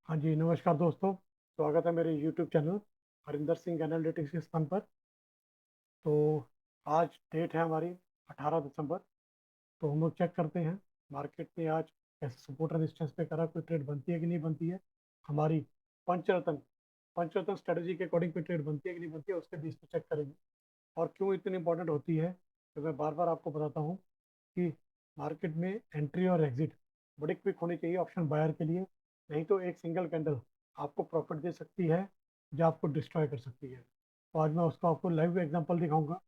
हाँ जी, नमस्कार दोस्तों। स्वागत है मेरे YouTube channel Harinder Singh analytics के स्थान पर। तो आज डेट है हमारी 18 दिसंबर। तो हम लोग चेक करते हैं मार्केट में आज कैसे सपोर्ट रेजिस्टेंस पे करा, कोई ट्रेड बनती है कि नहीं बनती है। हमारी पंचरत्न पंचरत्न स्ट्रेटजी के अकॉर्डिंग कोई ट्रेड बनती है कि नहीं बनती है, उसके बेस पे चेक करेंगे। और क्यों इतनी इंपॉर्टेंट होती है तो मैं बार बार आपको बताता हूँ कि मार्केट में एंट्री और एग्जिट बड़ी क्विक होनी चाहिए ऑप्शन बायर के लिए। नहीं तो एक सिंगल कैंडल आपको प्रॉफिट दे सकती है जो आपको डिस्ट्रॉय कर सकती है। तो आज मैं उसको आपको लाइव एग्जांपल दिखाऊंगा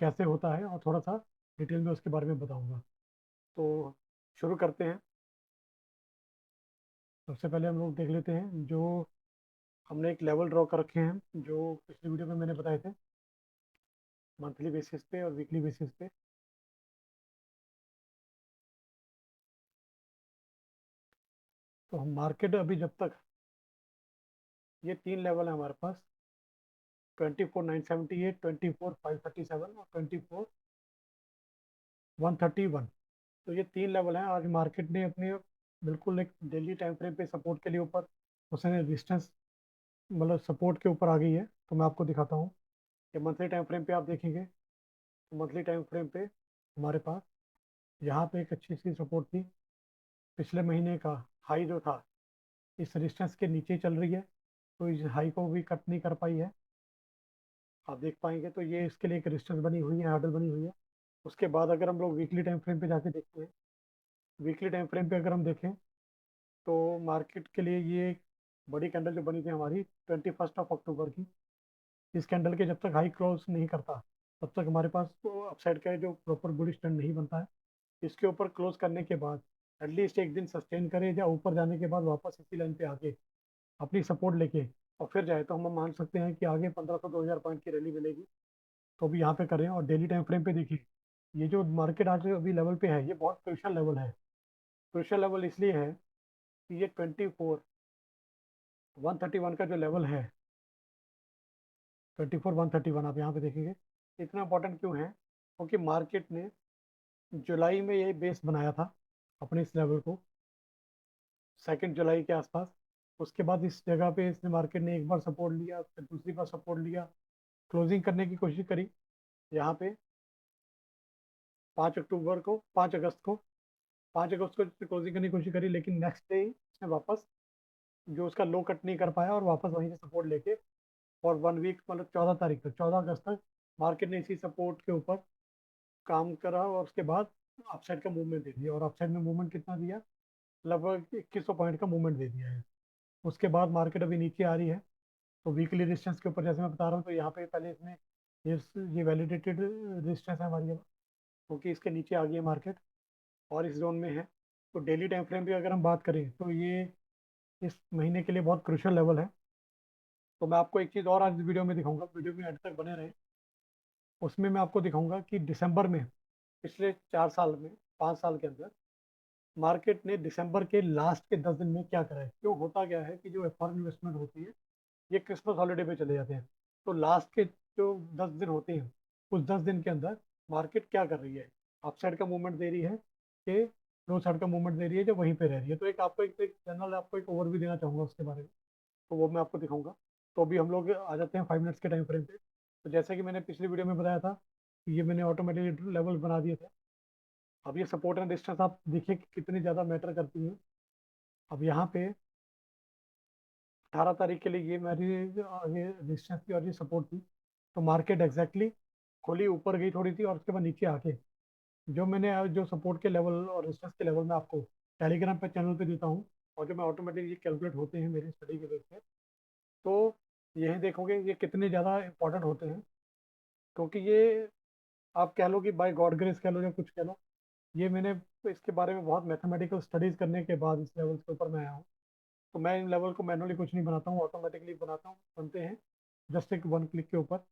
कैसे होता है और थोड़ा सा डिटेल में उसके बारे में बताऊंगा। तो शुरू करते हैं। सबसे पहले हम लोग देख लेते हैं जो हमने एक लेवल ड्रॉ कर रखे हैं जो पिछली वीडियो में मैंने बताए थे, मंथली बेसिस पे और वीकली बेसिस पे। तो हम मार्केट अभी जब तक ये तीन लेवल है हमारे पास, 24,978, 24,537 और 24,131। तो ये तीन लेवल हैं। आज मार्केट ने अपने बिल्कुल एक डेली टाइम फ्रेम पे सपोर्ट के लिए ऊपर, उसने रेजिस्टेंस मतलब सपोर्ट के ऊपर आ गई है। तो मैं आपको दिखाता हूँ कि मंथली टाइम फ्रेम पे आप देखेंगे तो मंथली टाइम फ्रेम पे हमारे पास यहाँ पे एक अच्छी सी सपोर्ट थी। पिछले महीने का हाई जो था इस रेजिस्टेंस के नीचे चल रही है, तो इस हाई को भी कट नहीं कर पाई है। आप देख पाएंगे तो ये इसके लिए एक रेजिस्टेंस बनी हुई है, हर्डल बनी हुई है। उसके बाद अगर हम लोग वीकली टाइम फ्रेम पे जाके देखते हैं, वीकली टाइम फ्रेम पे अगर हम देखें तो मार्केट के लिए ये एक बड़ी कैंडल जो बनी थी हमारी 21 अक्टूबर की, इस कैंडल के जब तक हाई क्लोज नहीं करता तब तक हमारे पास तो अपसाइड का जो प्रॉपर बुलिश ट्रेंड नहीं बनता है। इसके ऊपर क्लोज करने के बाद एटलीस्ट एक दिन सस्टेन करे या ऊपर जाने के बाद वापस इसी लाइन पे आके अपनी सपोर्ट लेके और फिर जाए तो हम मान सकते हैं कि आगे 1500-2000 पॉइंट की रैली मिलेगी। तो अभी यहाँ पे करें और डेली टाइम फ्रेम पे देखिए, ये जो मार्केट आज अभी लेवल पे है ये बहुत क्रूशियल लेवल है। क्रूशियल लेवल इसलिए है कि ये 24,131 का जो लेवल है, 24,131 आप यहाँ पे देखेंगे। इतना इंपॉर्टेंट क्यों है? क्योंकि मार्केट ने जुलाई में ये बेस बनाया था अपने इस लेवल को, 2 जुलाई के आसपास। उसके बाद इस जगह पे इसने मार्केट ने एक बार सपोर्ट लिया, फिर दूसरी बार सपोर्ट लिया, क्लोजिंग करने की कोशिश करी यहाँ पे 5 अक्टूबर को, 5 अगस्त को। 5 अगस्त को इसने क्लोजिंग करने की कोशिश करी, लेकिन नेक्स्ट डे इसने वापस जो उसका लो कट नहीं कर पाया और वापस वहीं से सपोर्ट लेके और 1 वीक मतलब 14 तारीख तक, 14 अगस्त तक मार्केट ने इसी सपोर्ट के ऊपर काम करा और उसके बाद अपसाइड का मूवमेंट दे दिया। और अपसाइड में मूवमेंट कितना दिया? लगभग 2100 पॉइंट का मूवमेंट दे दिया है। उसके बाद मार्केट अभी नीचे आ रही है। तो वीकली रेजिस्टेंस के ऊपर जैसे मैं बता रहा हूँ, तो यहाँ पे पहले इसने ये ये वैलिडेटेड रेजिस्टेंस है हमारी, क्योंकि इसके नीचे आ गई है मार्केट और इस जोन में है। तो डेली टाइम फ्रेम पे अगर हम बात करें तो ये इस महीने के लिए बहुत क्रूशियल लेवल है। तो मैं आपको एक चीज़ और आज वीडियो में दिखाऊंगा, वीडियो में एंड तक बने रहे। उसमें मैं आपको दिखाऊंगा कि दिसंबर में, पिछले 4 साल में, 5 साल के अंदर मार्केट ने दिसंबर के लास्ट के 10 दिन में क्या करा है। क्यों होता क्या है कि जो फॉरेन इन्वेस्टमेंट होती है ये क्रिसमस हॉलीडे पे चले जाते हैं। तो लास्ट के जो 10 दिन होते हैं उस 10 दिन के अंदर मार्केट क्या कर रही है? अपसाइड का मूवमेंट दे रही है कि लो साइड का मूवमेंट दे रही है, जो वहीं पे रह रही है। तो एक आपको एक जनरल आपको एक ओवरव्यू देना चाहूंगा उसके बारे में, तो वो मैं आपको दिखाऊंगा। तो अभी हम लोग आ जाते हैं 5 मिनट्स के टाइम फ्रेम पे। तो जैसे कि मैंने पिछली वीडियो में बताया था कि ये मैंने ऑटोमेटिक लेवल बना दिए थे। अब ये सपोर्ट एंड डिस्टेंस आप देखिए कि कितनी ज़्यादा मैटर करती है। अब यहाँ पे 18 तारीख के लिए ये मेरी ये रेजिस्टेंस थी और ये सपोर्ट थी। तो मार्केट एग्जैक्टली खुली ऊपर गई थोड़ी सी और उसके बाद नीचे आके जो मैंने जो सपोर्ट के लेवल और रेजिस्टेंस के लेवल में आपको टेलीग्राम पे चैनल पे देता हूँ और जो मैं ऑटोमेटिक ये कैलकुलेट होते हैं मेरी स्टडी के बेस पे। तो यही देखोगे ये कितने ज़्यादा इंपॉर्टेंट होते हैं, क्योंकि ये आप कह लो कि बाय गॉड ग्रेस कह लो या कुछ कह लो, ये मैंने इसके बारे में बहुत मैथमेटिकल स्टडीज करने के बाद इस लेवल के ऊपर मैं आया हूँ। तो मैं इन लेवल को मैनुअली कुछ नहीं बनाता हूँ, ऑटोमेटिकली बनाता हूँ, बनते हैं जस्ट एक 1 क्लिक के ऊपर।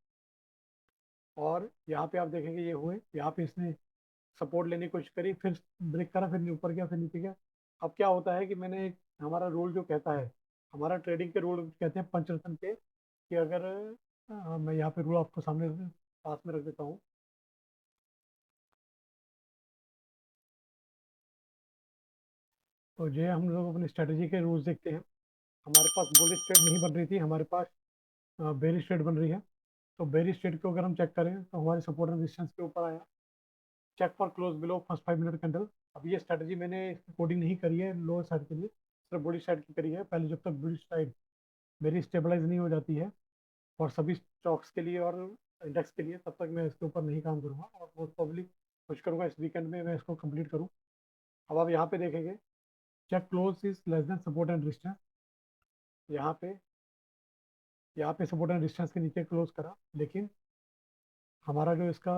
और यहाँ पे आप देखेंगे ये हुए, यहाँ पे इसने सपोर्ट लेने की कोशिश करी, फिर ब्रेक करा, फिर ऊपर गया, फिर नीचे गया। अब क्या होता है कि हमारा रूल जो कहता है, हमारा ट्रेडिंग के रूल कहते हैं पंचरत्न के, कि अगर मैं यहाँ पे रूल आपको सामने पास में रख देता हूँ। तो ये हम लोग अपनी स्ट्रेटेजी के रूल्स देखते हैं। हमारे पास बुलिश ट्रेड नहीं बन रही थी, हमारे पास बेरिश ट्रेड बन रही है। तो बेरिश ट्रेड को अगर हम चेक करें तो हमारे सपोर्ट एंड रेजिस्टेंस के ऊपर आया, check for close below first 5 minute candle. अब ये स्ट्रेटजी मैंने कोडिंग नहीं करी है लोअर साइड के लिए, सिर्फ बुलिश साइड की करी है। पहले जब तक बुलिश साइड मेरी स्टेबलाइज नहीं हो जाती है और सभी स्टॉक्स के लिए और इंडेक्स के लिए, तब तक मैं इसके ऊपर नहीं काम करूँगा, और मोस्ट प्रॉब्ली कोशिश करूँगा इस वीकेंड में मैं इसको कंप्लीट करूँ। अब आप यहाँ पे देखेंगे, check close is less than support and resistance. यहाँ पे सपोर्ट एंड रेजिस्टेंस के नीचे क्लोज करा, लेकिन हमारा जो इसका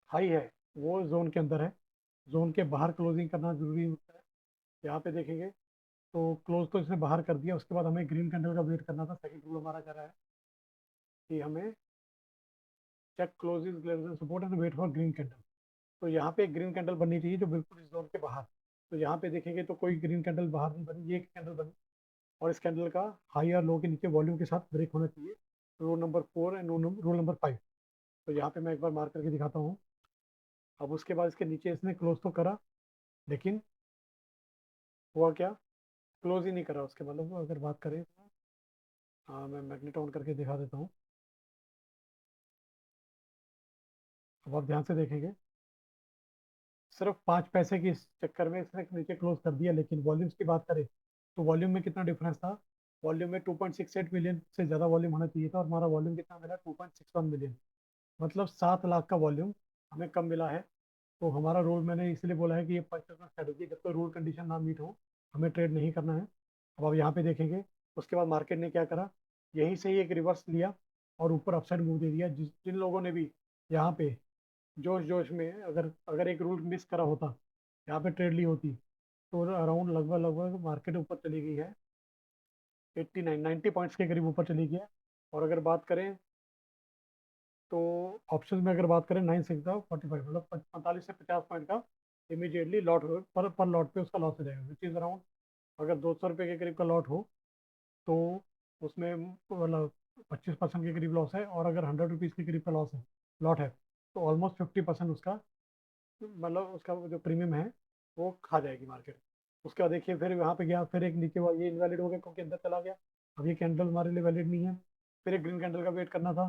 हाई है वो जोन के अंदर है, जोन के बाहर क्लोजिंग करना जरूरी होता है। यहाँ पे देखेंगे तो क्लोज तो इसने बाहर कर दिया, उसके बाद हमें ग्रीन कैंडल का वेट करना था। सेकंड रूल हमारा कह रहा है कि हमें check close is less than support and wait for green candle. तो यहाँ पे एक ग्रीन कैंडल बननी चाहिए जो बिल्कुल इस जोन के बाहर। तो यहाँ पे देखेंगे तो कोई ग्रीन कैंडल बाहर नहीं बनी, ये एक कैंडल बनी, और इस कैंडल का हाई और लो के नीचे वॉल्यूम के साथ ब्रेक होना चाहिए। Rule number 4 and rule number 5। तो यहाँ पे मैं एक बार मार्क करके दिखाता हूँ। अब उसके बाद इसके नीचे इसने क्लोज तो करा, लेकिन हुआ क्या, क्लोज ही नहीं करा उसके। मतलब अगर बात करें तो हाँ, मैं मैग्नेट ऑन करके दिखा देता हूँ। अब आप ध्यान से देखेंगे, सिर्फ 5 पैसे के इस चक्कर में इसने नीचे क्लोज कर दिया, लेकिन वॉल्यूम्स की बात करें तो वॉल्यूम में कितना डिफरेंस था। वॉल्यूम में 2.68 मिलियन से ज़्यादा वॉल्यूम होना चाहिए था, और हमारा वॉल्यूम कितना मिला, 2.61 मिलियन। मतलब 7 लाख का वॉल्यूम हमें कम मिला है। तो हमारा रूल, मैंने इसलिए बोला है कि ये पर्टिकुलर स्ट्रेटजी जब तक रूल कंडीशन ना मीट हो हमें ट्रेड नहीं करना है। अब आप यहाँ पे देखेंगे, उसके बाद मार्केट ने क्या करा, यहीं से ही एक रिवर्स लिया और ऊपर अपसाइड मूव दे दिया। जिन लोगों ने भी यहाँ पे जोश जोश में अगर अगर एक रूल मिस करा होता, यहाँ पे ट्रेड ली होती, तो अराउंड लगभग लगभग मार्केट ऊपर चली गई है, 90 पॉइंट्स के करीब ऊपर चली गई है। और अगर बात करें तो ऑप्शन में अगर बात करें 9 6 45, मतलब 45 से 50 पॉइंट का इमीडिएटली लॉट हो, पर लॉट पे उसका लॉस हो जाएगा, विच इज़ अराउंड, अगर 200 रुपये के करीब का लॉट हो तो उसमें मतलब 25% के करीब लॉस है, और अगर 100 रुपीज़ के करीब का लॉस है, लॉट है, तो ऑलमोस्ट 50% उसका, मतलब उसका जो प्रीमियम है वो खा जाएगी मार्केट। उसके बाद देखिए फिर यहाँ पे गया, फिर एक नीचे हुआ, ये इनवैलिड हो गया क्योंकि अंदर चला गया। अब ये कैंडल हमारे लिए वैलिड नहीं है। फिर एक ग्रीन कैंडल का वेट करना था,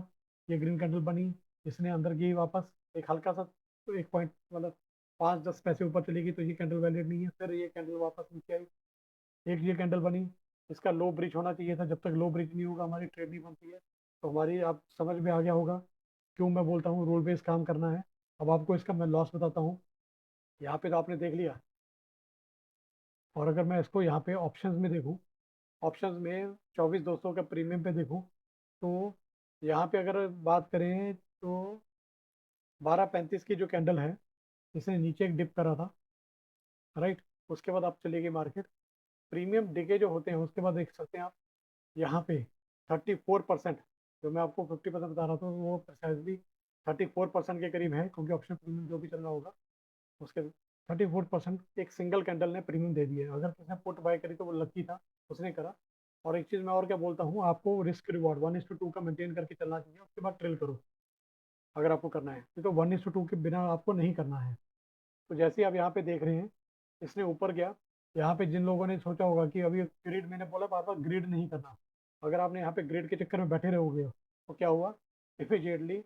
ये ग्रीन कैंडल बनी, इसने अंदर गई वापस, एक हल्का सा, तो 1 पॉइंट मतलब 5-10 पैसे ऊपर चली गई, तो ये कैंडल वैलिड नहीं है। फिर ये कैंडल वापस नीचे आई, एक ये कैंडल बनी, इसका लो ब्रिज होना चाहिए था। जब तक लो ब्रिज नहीं होगा हमारी ट्रेड नहीं बनती है। तो हमारी, आप समझ में आ गया होगा क्यों मैं बोलता हूँ रूल बेस्ड काम करना है। अब आपको इसका मैं लॉस बताता हूँ। यहाँ पे तो आपने देख लिया, और अगर मैं इसको यहाँ पे ऑप्शंस में देखूँ, ऑप्शंस में 24,200 का प्रीमियम पे देखूँ, तो यहाँ पे अगर बात करें तो 12:35 की जो कैंडल है, इसने नीचे एक डिप करा था, राइट। उसके बाद आप चलिए गई मार्केट, प्रीमियम डिके जो होते हैं उसके बाद देख सकते हैं आप यहाँ पे 34%, जो मैं आपको 50% बता रहा था वो प्रिसाइजली 34% के करीब है, क्योंकि ऑप्शन प्रीमियम जो भी चल रहा होगा उसके 34% एक सिंगल कैंडल ने प्रीमियम दे दिया। अगर किसी ने पुट बाय करी तो वो लकी था, उसने करा। और एक चीज़ मैं और क्या बोलता हूँ, आपको रिस्क रिवॉर्ड 1:2 का मेंटेन करके चलना चाहिए, उसके बाद ट्रेल करो अगर आपको करना है, तो 1:2 के बिना आपको नहीं करना है। तो जैसे ही आप यहाँ पे देख रहे हैं, इसने ऊपर गया, यहाँ पे जिन लोगों ने सोचा होगा कि अभी ग्रिड, मैंने बोला बार बार ग्रिड नहीं करना, अगर आपने यहाँ पे ग्रिड के चक्कर में बैठे रहोगे तो क्या हुआ, इमीजिएटली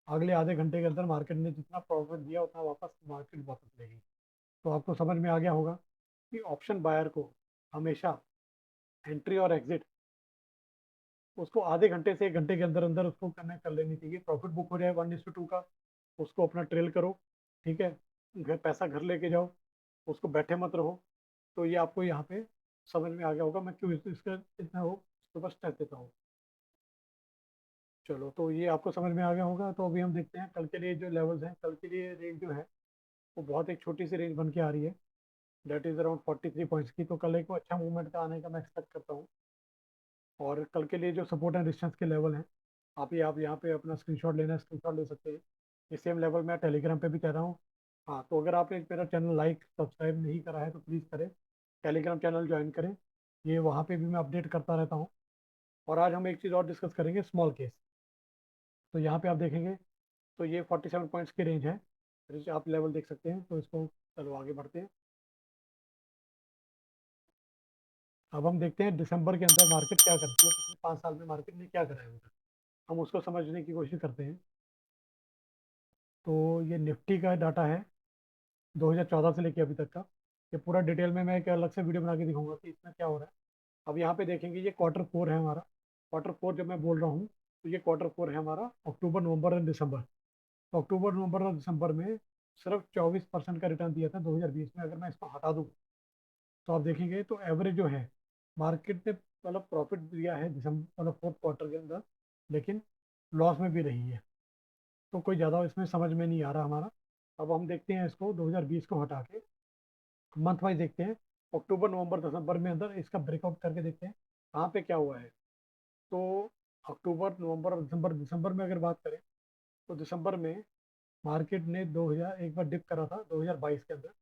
अगले आधे घंटे के अंदर मार्केट ने जितना प्रॉफिट दिया उतना वापस मार्केट वापस लेगी। तो आपको समझ में आ गया होगा कि ऑप्शन बायर को हमेशा एंट्री और एग्जिट उसको आधे घंटे से 1 घंटे के अंदर अंदर उसको करने कर लेनी चाहिए। प्रॉफिट बुक हो जाए 1:2 का, उसको अपना ट्रेल करो, ठीक है, घर पैसा घर लेके जाओ, उसको बैठे मत रहो। तो ये आपको यहाँ पे समझ में आ गया होगा मैं क्यों इसका इतना वो उसके पास स्ट्रेस देता हूँ। चलो, तो ये आपको समझ में आ गया होगा। तो अभी हम देखते हैं कल के लिए जो लेवल्स हैं, कल के लिए रेंज जो है वो बहुत एक छोटी सी रेंज बन के आ रही है, डेट इज़ अराउंड 43 पॉइंट्स की। तो कल एक अच्छा मूवमेंट का आने का मैं एक्सपेक्ट करता हूँ। और कल के लिए जो सपोर्ट एंड रेजिस्टेंस के लेवल हैं, आप यहाँ पे अपना स्क्रीनशॉट लेना है, स्क्रीनशॉट ले सकते हैं। ये सेम लेवल मैं टेलीग्राम पे भी कह रहा हूँ। हाँ, तो अगर आपने मेरा चैनल लाइक सब्सक्राइब नहीं करा है तो प्लीज़ करें, टेलीग्राम चैनल ज्वाइन करें, ये वहाँ पे भी मैं अपडेट करता रहता हूँ। और आज हम एक चीज़ और डिस्कस करेंगे, स्मॉल केस। तो यहाँ पे आप देखेंगे तो ये 47 पॉइंट्स की रेंज है, आप लेवल देख सकते हैं। तो इसको चलो आगे बढ़ते हैं। अब हम देखते हैं दिसंबर के अंदर मार्केट क्या करती है, पिछले 5 साल में मार्केट ने क्या करा है उधर, हम उसको समझने की कोशिश करते हैं। तो ये निफ्टी का डाटा है 2014 से लेके अभी तक का। ये पूरा डिटेल में मैं एक अलग से वीडियो बना के दिखाऊंगा कि इसमें क्या हो रहा है। अब यहाँ पे देखेंगे ये क्वार्टर 4 है हमारा। क्वार्टर 4 जब मैं बोल रहा हूँ तो ये क्वार्टर 4 है हमारा, अक्टूबर नवंबर और दिसंबर। तो अक्टूबर नवंबर और दिसंबर में सिर्फ 24% का रिटर्न दिया था 2020 में। अगर मैं इसको हटा दूँ तो आप देखेंगे तो एवरेज जो है मार्केट ने मतलब प्रॉफिट दिया है दिसंबर मतलब फोर्थ क्वार्टर के अंदर, लेकिन लॉस में भी रही है। तो कोई ज़्यादा इसमें समझ में नहीं आ रहा हमारा। अब हम देखते हैं इसको 2020 को हटा के मंथ वाइज देखते हैं, अक्टूबर नवंबर दिसंबर में अंदर इसका ब्रेकआउट करके देखते हैं कहाँ पे क्या हुआ है। तो अक्टूबर नवंबर और दिसंबर, दिसंबर में अगर बात करें तो दिसंबर में मार्केट ने 2000 एक बार डिप करा था 2022 के अंदर,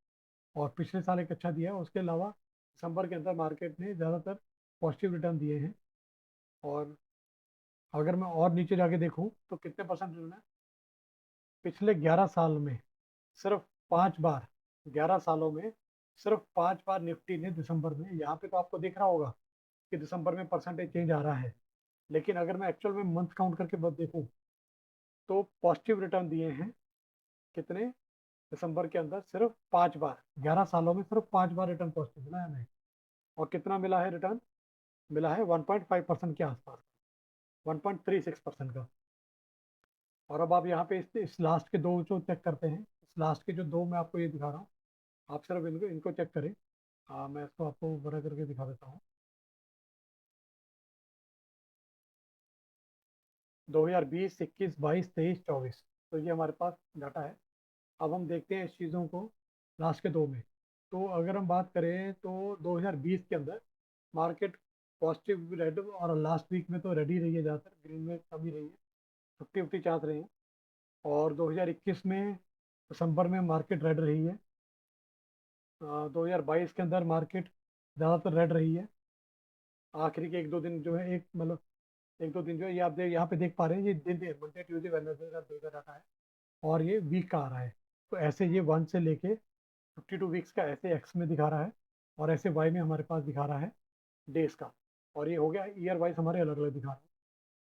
और पिछले साल एक अच्छा दिया। उसके अलावा दिसंबर के अंदर मार्केट ने ज़्यादातर पॉजिटिव रिटर्न दिए हैं। और अगर मैं और नीचे जाके देखूं तो कितने परसेंट रिटर्न है पिछले 11 साल में, सिर्फ 5 बार, 11 सालों में सिर्फ 5 बार निफ्टी ने दिसंबर में, यहाँ पे तो आपको दिख रहा होगा कि दिसंबर में परसेंटेज चेंज आ रहा है, लेकिन अगर मैं एक्चुअल में मंथ काउंट करके बस देखूं तो पॉजिटिव रिटर्न दिए हैं कितने, दिसंबर के अंदर सिर्फ 5 बार, 11 सालों में सिर्फ 5 बार रिटर्न पॉजिटिव मिला है हमें। और कितना मिला है रिटर्न, मिला है 1.5% के आसपास, 1.36% का। और अब आप यहाँ पे इस लास्ट के दो जो चेक करते हैं, इस लास्ट के जो दो मैं आपको ये दिखा रहा हूँ, आप सिर्फ इनको इनको चेक करें। मैं इसको आपको बड़ा करके दिखा देता हूँ। 2020, 21, 22, 23, 24, तो ये हमारे पास डाटा है। अब हम देखते हैं इस चीज़ों को लास्ट के दो में। तो अगर हम बात करें तो 2020 के अंदर मार्केट पॉजिटिव रेड, और लास्ट वीक में तो रेड ही रही है, ज़्यादातर ग्रीन में कम ही रही है, 50-50 चांस रहे हैं। और 2021 में दिसंबर में मार्केट रेड रही है। 2022 के अंदर मार्केट ज़्यादातर रेड रही है। आखिरी के एक दो दिन जो है, एक मतलब एक दो दिन जो है, ये आप यहाँ पे देख पा रहे हैं, ये दिन है मंडे ट्यूजडे वेडनेसडे का डे का डाटा है, और ये वीक का आ रहा है। तो ऐसे ये 1 से लेके 52 वीक्स का ऐसे एक्स में दिखा रहा है, और ऐसे वाई में हमारे पास दिखा रहा है डेज का। और ये हो गया ईयर वाइज हमारे अलग अलग दिखा रहे हैं।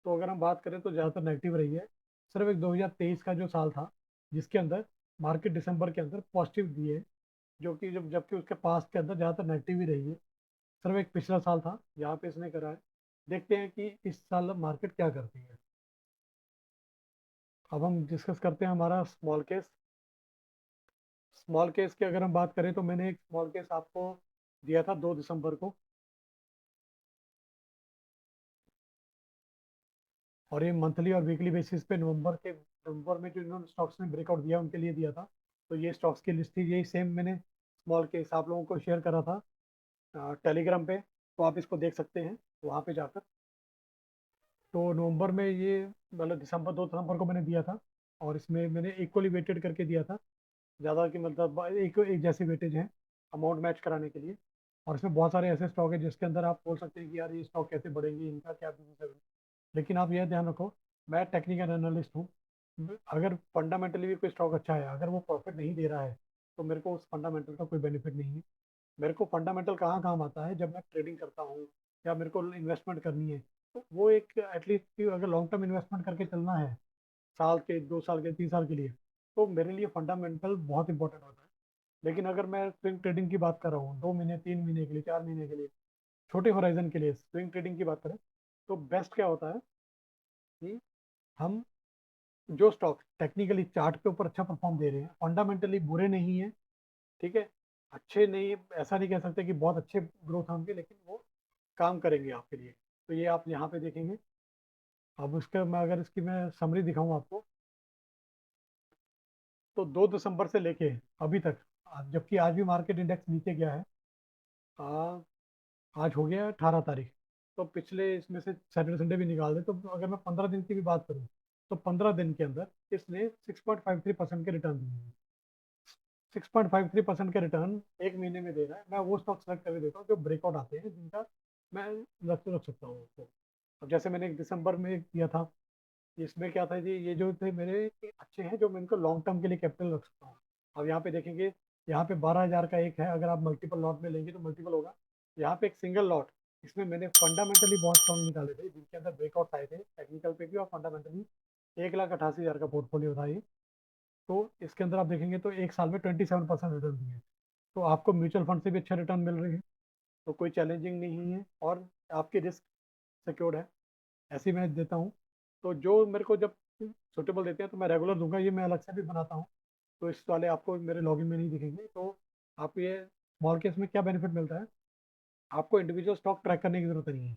तो अगर हम बात करें तो ज़्यादातर नेगेटिव रही है। सिर्फ एक 2023 का जो साल था जिसके अंदर मार्केट दिसंबर के अंदर पॉजिटिव दिए, जो कि जब जबकि उसके पास के अंदर ज़्यादातर नेगेटिव ही रही है। सिर्फ एक पिछला साल था यहाँ पे इसने करा है। देखते हैं कि इस साल मार्केट क्या करती है। अब हम डिस्कस करते हैं हमारा स्मॉल केस। स्मॉल केस की अगर हम बात करें तो मैंने एक स्मॉल केस आपको दिया था 2 दिसंबर को, और ये मंथली और वीकली बेसिस पे नवंबर में जो इन्होंने स्टॉक्स में ब्रेकआउट दिया उनके लिए दिया था। तो ये स्टॉक्स की लिस्ट थी, यही सेम मैंने स्मॉल केस आप लोगों को शेयर करा था टेलीग्राम पे, तो आप इसको देख सकते हैं वहाँ पे जाकर। तो नवंबर में ये मतलब दिसंबर 2 दिसंबर को मैंने दिया था, और इसमें मैंने इक्वली वेटेड करके दिया था, ज़्यादा की मतलब एक जैसे वेटेज है अमाउंट मैच कराने के लिए। और इसमें बहुत सारे ऐसे स्टॉक है जिसके अंदर आप बोल सकते हैं कि यार ये स्टॉक कैसे बढ़ेंगे, इनका क्या बिजनेस है। लेकिन आप यह ध्यान रखो, मैं टेक्निकल एनालिस्ट हूँ। अगर फंडामेंटली भी कोई स्टॉक अच्छा है, अगर वो प्रॉफिट नहीं दे रहा है तो मेरे को उस फंडामेंटल का कोई बेनिफिट नहीं है। मेरे को फंडामेंटल कहाँ काम आता है, जब मैं ट्रेडिंग करता हूँ या मेरे को इन्वेस्टमेंट करनी है, तो वो एक एटलीस्ट अगर लॉन्ग टर्म इन्वेस्टमेंट करके चलना है, साल के 2 साल के 3 साल के लिए, तो मेरे लिए फंडामेंटल बहुत इंपॉर्टेंट होता है। लेकिन अगर मैं स्विंग ट्रेडिंग की बात कर रहा हूँ 2 महीने 3 महीने के लिए 4 महीने के लिए, छोटे होराइजन के लिए स्विंग ट्रेडिंग की बात करें, तो बेस्ट क्या होता है कि हम जो स्टॉक टेक्निकली चार्ट के ऊपर अच्छा परफॉर्म दे रहे हैं, फंडामेंटली बुरे नहीं है, ठीक है, अच्छे नहीं, ऐसा नहीं कह सकते कि बहुत अच्छे ग्रोथ होंगे, लेकिन वो काम करेंगे आपके लिए। तो ये आप यहाँ पे देखेंगे। अब उसका मैं अगर इसकी मैं समरी दिखाऊं आपको, तो 2 दिसंबर से लेके अभी तक, जबकि आज भी मार्केट इंडेक्स नीचे गया है, आ, आज हो गया 18 तारीख, तो पिछले इसमें से सैटरडे संडे भी निकाल दे, तो अगर मैं 15 दिन की भी बात करूँ तो 15 दिन के अंदर इसने 6.53% के रिटर्न दिए हैं। 6.53% के रिटर्न एक महीने में दे रहा है। मैं वो स्टॉक सेलेक्ट करके देता हूँ जो ब्रेकआउट आते हैं, जिनका मैं रख सकता हूँ उसको। अब जैसे मैंने एक दिसंबर में एक दिया था, इसमें क्या था जी, ये जो थे मेरे अच्छे हैं जो मैं इनको लॉन्ग टर्म के लिए कैपिटल रख सकता हूँ। अब यहाँ पे देखेंगे, यहाँ पे 12,000 का एक है, अगर आप मल्टीपल लॉट में लेंगे तो मल्टीपल होगा। यहाँ पे एक सिंगल लॉट इसमें मैंने फंडामेंटली बहुत स्ट्रॉन्ग निकाले थे जिनके अंदर ब्रेकआउट आए थे, टेक्निकल पे भी और फंडामेंटली। 1,88,000 का पोर्टफोलियो था ये। तो इसके अंदर आप देखेंगे तो एक साल में 27% रिटर्न दिए। तो आपको म्यूचुअल फंड से भी अच्छा रिटर्न मिल रही है, तो कोई चैलेंजिंग नहीं है, और आपकी रिस्क सिक्योर्ड है। ऐसे ही मैं देता हूँ। तो जो मेरे को जब सुटेबल देते हैं तो मैं रेगुलर दूंगा, ये मैं अलग से भी बनाता हूँ। तो इस वाले आपको मेरे लॉगिन में नहीं दिखेंगे। तो आप ये स्मॉल केस में क्या बेनिफिट मिलता है, आपको इंडिविजुअल स्टॉक ट्रैक करने की जरूरत नहीं है।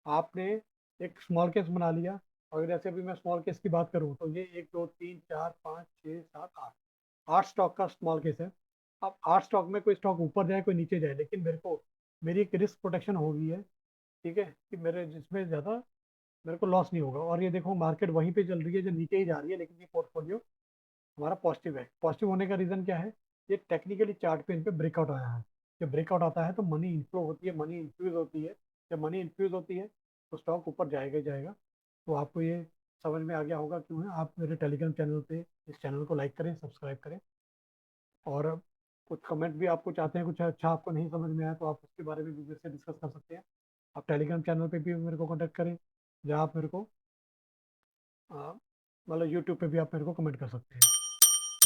आपने एक स्मॉल केस बना लिया, और जैसे अभी मैं स्मॉल केस की बात करूँ तो ये 1, 2, 3, 4, 5, 6, 7, 8, 8 स्टॉक का स्मॉल केस है। अब 8 स्टॉक में कोई स्टॉक ऊपर जाए कोई नीचे जाए, लेकिन मेरे को मेरी एक रिस्क प्रोटेक्शन होगी है, ठीक है, कि मेरे जिसमें ज़्यादा मेरे को लॉस नहीं होगा। और ये देखो मार्केट वहीं पे चल रही है जो नीचे ही जा रही है, लेकिन ये पोर्टफोलियो हमारा पॉजिटिव है। पॉजिटिव होने का रीज़न क्या है, ये टेक्निकली चार्ट पे इन पे ब्रेकआउट आया है। जब ब्रेकआउट आता है तो मनी इनफ्लो होती है, मनी इन्फ्यूज होती है। जब मनी इन्फ्यूज होती है तो स्टॉक ऊपर जाएगा ही जाएगा। तो आपको ये समझ में आ गया होगा क्यों है। आप मेरे टेलीग्राम चैनल पे इस चैनल को लाइक करें, सब्सक्राइब करें। और कुछ कमेंट भी आपको चाहते हैं, कुछ अच्छा आपको नहीं समझ में आया तो आप उसके बारे में भी मेरे से डिस्कस कर सकते हैं। आप टेलीग्राम चैनल पे भी मेरे को कॉन्टैक्ट करें, या आप मेरे को मतलब यूट्यूब पे भी आप मेरे को कमेंट कर सकते हैं।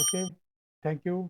Okay, thank you.